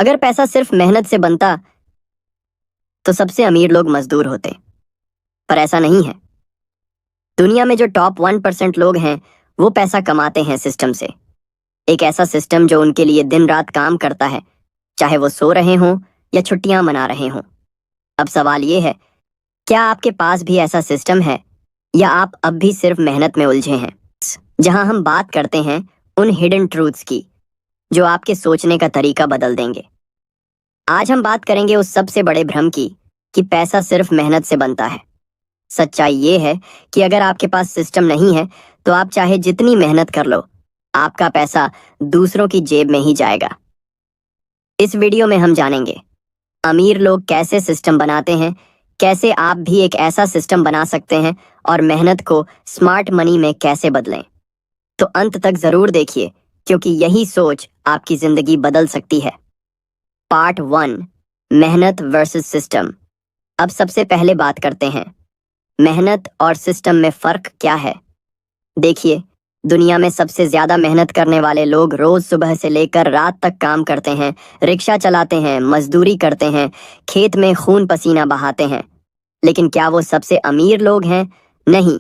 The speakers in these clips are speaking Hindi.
अगर पैसा सिर्फ मेहनत से बनता तो सबसे अमीर लोग मजदूर होते, पर ऐसा नहीं है। दुनिया में जो टॉप 1% लोग हैं वो पैसा कमाते हैं सिस्टम से। एक ऐसा सिस्टम जो उनके लिए दिन रात काम करता है, चाहे वो सो रहे हों या छुट्टियां मना रहे हों। अब सवाल ये है, क्या आपके पास भी ऐसा सिस्टम है या आप अब भी सिर्फ मेहनत में उलझे हैं? जहां हम बात करते हैं उन हिडन ट्रूथ्स की जो आपके सोचने का तरीका बदल देंगे। आज हम बात करेंगे उस सबसे बड़े भ्रम की कि पैसा सिर्फ मेहनत से बनता है। सच्चाई ये है कि अगर आपके पास सिस्टम नहीं है तो आप चाहे जितनी मेहनत कर लो, आपका पैसा दूसरों की जेब में ही जाएगा। इस वीडियो में हम जानेंगे अमीर लोग कैसे सिस्टम बनाते हैं, कैसे आप भी एक ऐसा सिस्टम बना सकते हैं और मेहनत को स्मार्ट मनी में कैसे बदलें। तो अंत तक जरूर देखिए, क्योंकि यही सोच आपकी जिंदगी बदल सकती है। पार्ट 1, मेहनत वर्सेस सिस्टम। अब सबसे पहले बात करते हैं मेहनत और सिस्टम में फर्क क्या है। देखिए, दुनिया में सबसे ज्यादा मेहनत करने वाले लोग रोज सुबह से लेकर रात तक काम करते हैं, रिक्शा चलाते हैं, मजदूरी करते हैं, खेत में खून पसीना बहाते हैं। लेकिन क्या वो सबसे अमीर लोग हैं? नहीं,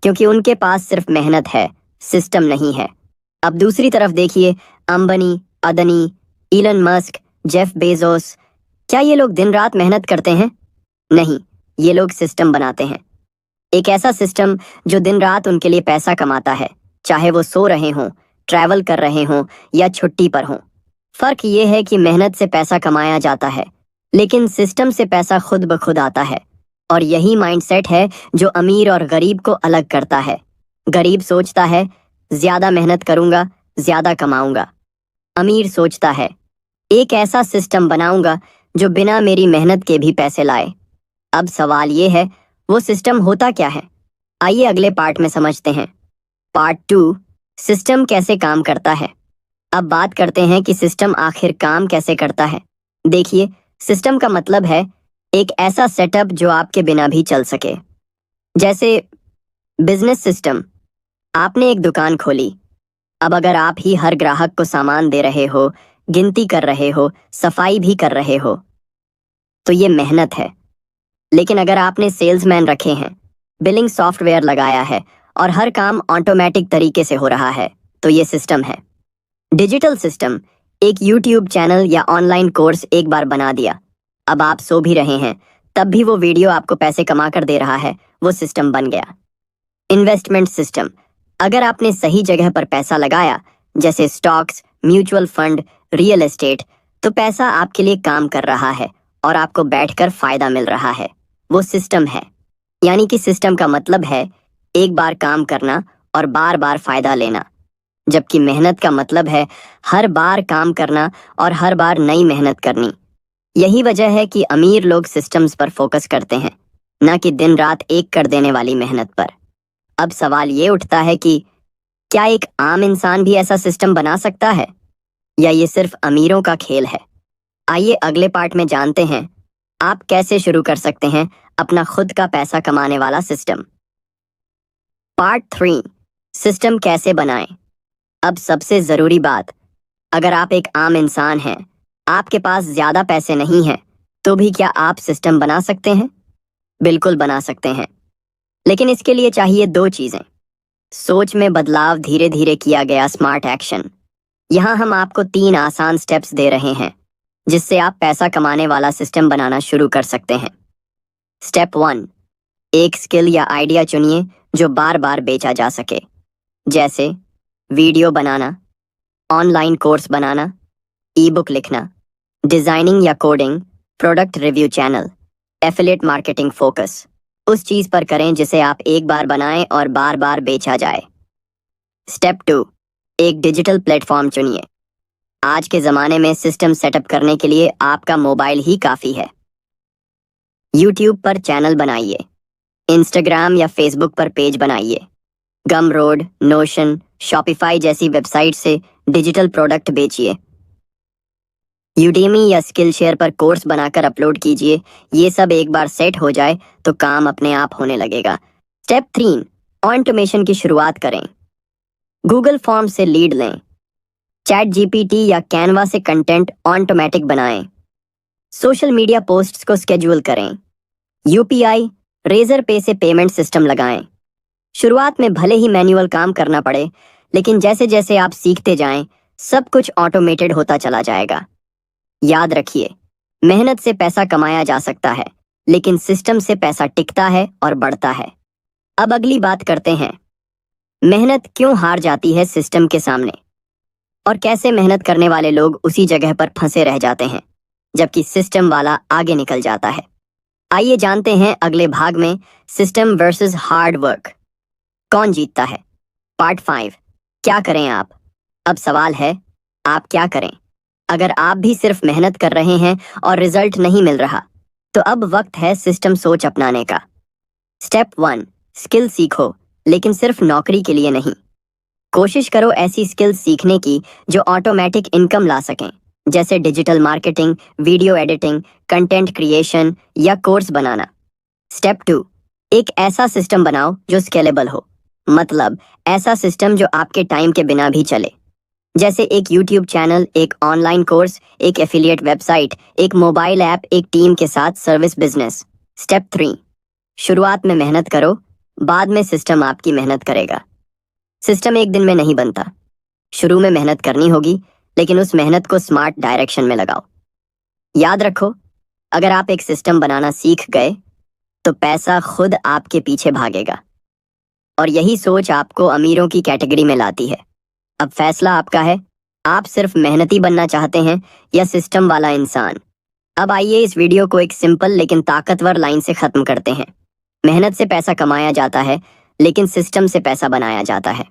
क्योंकि उनके पास सिर्फ मेहनत है, सिस्टम नहीं है। अब दूसरी तरफ देखिए, Ambani, Adani, Elon Musk, Jeff Bezos, क्या ये लोग दिन रात मेहनत करते हैं? नहीं, ये लोग सिस्टम बनाते हैं। एक ऐसा सिस्टम जो दिन रात उनके लिए पैसा कमाता है, चाहे वो सो रहे हों, ट्रैवल कर रहे हों या छुट्टी पर हों। फर्क ये है कि मेहनत से पैसा कमाया जाता है, लेकिन सिस्टम से पैसा खुद ब खुद आता है। और यही माइंडसेट है जो अमीर और गरीब को अलग करता है। गरीब सोचता है ज्यादा मेहनत करूंगा, ज्यादा कमाऊंगा। अमीर सोचता है एक ऐसा सिस्टम बनाऊंगा जो बिना मेरी मेहनत के भी पैसे लाए। अब सवाल ये है, वो सिस्टम होता क्या है? आइए अगले पार्ट में समझते हैं। पार्ट 2, सिस्टम कैसे काम करता है। अब बात करते हैं कि सिस्टम आखिर काम कैसे करता है। देखिए, सिस्टम का मतलब है एक ऐसा सेटअप जो आपके बिना भी चल सके। जैसे बिजनेस सिस्टम, आपने एक दुकान खोली। अब अगर आप ही हर ग्राहक को सामान दे रहे हो, गिनती कर रहे हो, सफाई भी कर रहे हो, तो ये मेहनत है। लेकिन अगर आपने सेल्समैन रखे हैं, बिलिंग सॉफ्टवेयर लगाया है और हर काम ऑटोमेटिक तरीके से हो रहा है, तो ये सिस्टम है। डिजिटल सिस्टम, एक यूट्यूब चैनल या ऑनलाइन कोर्स एक बार बना दिया, अब आप सो भी रहे हैं तब भी वो वीडियो आपको पैसे कमा कर दे रहा है, वो सिस्टम बन गया। इन्वेस्टमेंट सिस्टम, अगर आपने सही जगह पर पैसा लगाया, जैसे stocks, mutual fund, real estate, तो पैसा आपके लिए काम कर रहा है और आपको बैठकर फायदा मिल रहा है, वो सिस्टम है। यानी कि सिस्टम का मतलब है एक बार काम करना और बार बार फायदा लेना, जबकि मेहनत का मतलब है हर बार काम करना और हर बार नई मेहनत करनी। यही वजह है कि अमीर लोग सिस्टम्स पर फोकस करते हैं, ना कि दिन रात एक कर देने वाली मेहनत पर। अब सवाल ये उठता है कि क्या एक आम इंसान भी ऐसा सिस्टम बना सकता है, या ये सिर्फ अमीरों का खेल है? आइए अगले पार्ट में जानते हैं आप कैसे शुरू कर सकते हैं अपना खुद का पैसा कमाने वाला सिस्टम। पार्ट 3, सिस्टम कैसे बनाएं। अब सबसे जरूरी बात, अगर आप एक आम इंसान हैं, आपके पास ज्यादा पैसे नहीं हैं, तो भी क्या आप सिस्टम बना सकते हैं? बिल्कुल बना सकते हैं, लेकिन इसके लिए चाहिए 2 चीजें। सोच में बदलाव, धीरे धीरे किया गया स्मार्ट एक्शन। यहाँ हम आपको 3 आसान स्टेप्स दे रहे हैं जिससे आप पैसा कमाने वाला सिस्टम बनाना शुरू कर सकते हैं। स्टेप 1, एक स्किल या आइडिया चुनिए जो बार बार बेचा जा सके, जैसे वीडियो बनाना, ऑनलाइन कोर्स बनाना, ई बुक लिखना, डिजाइनिंग या coding, product review channel, affiliate marketing. Focus उस चीज पर करें जिसे आप एक बार बनाएं और बार बार बेचा जाए। स्टेप 2, एक डिजिटल प्लेटफॉर्म चुनिए। आज के जमाने में सिस्टम सेटअप करने के लिए आपका मोबाइल ही काफी है। यूट्यूब पर चैनल बनाइए, इंस्टाग्राम या फेसबुक पर पेज बनाइए, गमरोड, नोशन, शॉपिफाई जैसी वेबसाइट से डिजिटल प्रोडक्ट बेचिए। यूडेमी या स्किल शेयर पर कोर्स बनाकर अपलोड कीजिए। ये सब एक बार सेट हो जाए तो काम अपने आप होने लगेगा। स्टेप 3, ऑटोमेशन की शुरुआत करें। गूगल फॉर्म से लीड लें, चैट जीपीटी या कैनवा से कंटेंट ऑटोमेटिक बनाएं। सोशल मीडिया पोस्ट्स को स्केड्यूल करें। यूपीआई, रेजर पे से पेमेंट सिस्टम लगाएं। शुरुआत में भले ही मैन्युअल काम करना पड़े, लेकिन जैसे जैसे आप सीखते जाएं, सब कुछ ऑटोमेटेड होता चला जाएगा। याद रखिए, मेहनत से पैसा कमाया जा सकता है, लेकिन सिस्टम से पैसा टिकता है और बढ़ता है। अब अगली बात करते हैं, मेहनत क्यों हार जाती है सिस्टम के सामने, और कैसे मेहनत करने वाले लोग उसी जगह पर फंसे रह जाते हैं, जबकि सिस्टम वाला आगे निकल जाता है। आइए जानते हैं अगले भाग में, सिस्टम वर्सेस हार्ड वर्क, कौन जीतता है। पार्ट 5, क्या करें आप। अब सवाल है, आप क्या करें? अगर आप भी सिर्फ मेहनत कर रहे हैं और रिजल्ट नहीं मिल रहा, तो अब वक्त है सिस्टम सोच अपनाने का। स्टेप 1, स्किल सीखो, लेकिन सिर्फ नौकरी के लिए नहीं। कोशिश करो ऐसी स्किल्स सीखने की जो ऑटोमेटिक इनकम ला सकें, जैसे digital marketing, video editing, content creation या कोर्स बनाना। स्टेप 2, एक ऐसा सिस्टम बनाओ जो स्केलेबल हो, मतलब ऐसा सिस्टम जो आपके टाइम के बिना भी चले, जैसे एक यूट्यूब चैनल, एक ऑनलाइन कोर्स, एक एफिलिएट वेबसाइट, एक मोबाइल ऐप, एक टीम के साथ सर्विस बिजनेस। स्टेप 3, शुरुआत में मेहनत करो, बाद में सिस्टम आपकी मेहनत करेगा। सिस्टम एक दिन में नहीं बनता, शुरू में मेहनत करनी होगी, लेकिन उस मेहनत को स्मार्ट डायरेक्शन में लगाओ। याद रखो, अगर आप एक सिस्टम बनाना सीख गए, तो पैसा खुद आपके पीछे भागेगा, और यही सोच आपको अमीरों की कैटेगरी में लाती है। अब फैसला आपका है, आप सिर्फ मेहनती बनना चाहते हैं या सिस्टम वाला इंसान। अब आइए इस वीडियो को एक सिंपल लेकिन ताकतवर लाइन से खत्म करते हैं। मेहनत से पैसा कमाया जाता है, लेकिन सिस्टम से पैसा बनाया जाता है।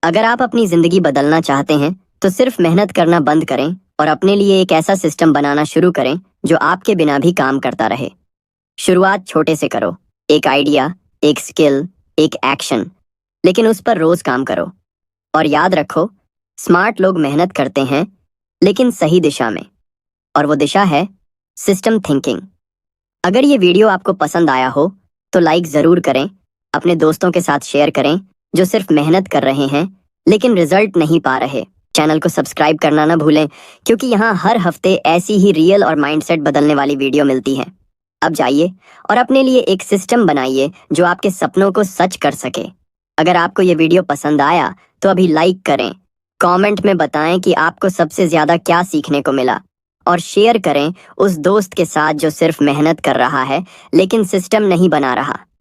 अगर आप अपनी जिंदगी बदलना चाहते हैं, तो सिर्फ मेहनत करना बंद करें और अपने लिए एक ऐसा सिस्टम बनाना शुरू करें जो आपके बिना भी काम करता रहे। शुरुआत छोटे से करो, एक आइडिया, एक स्किल, एक एक्शन, लेकिन उस पर रोज काम करो। और याद रखो, स्मार्ट लोग मेहनत करते हैं, लेकिन सही दिशा में, और वो दिशा है सिस्टम थिंकिंग। अगर ये वीडियो आपको पसंद आया हो, तो लाइक जरूर करें, अपने दोस्तों के साथ शेयर करें जो सिर्फ मेहनत कर रहे हैं लेकिन रिजल्ट नहीं पा रहे। चैनल को सब्सक्राइब करना ना भूलें, क्योंकि यहाँ हर हफ्ते ऐसी ही रियल और माइंडसेट बदलने वाली वीडियो मिलती है। अब जाइए और अपने लिए एक सिस्टम बनाइए जो आपके सपनों को सच कर सके। अगर आपको ये वीडियो पसंद आया, तो अभी लाइक करें, कमेंट में बताएं कि आपको सबसे ज्यादा क्या सीखने को मिला, और शेयर करें उस दोस्त के साथ जो सिर्फ मेहनत कर रहा है लेकिन सिस्टम नहीं बना रहा।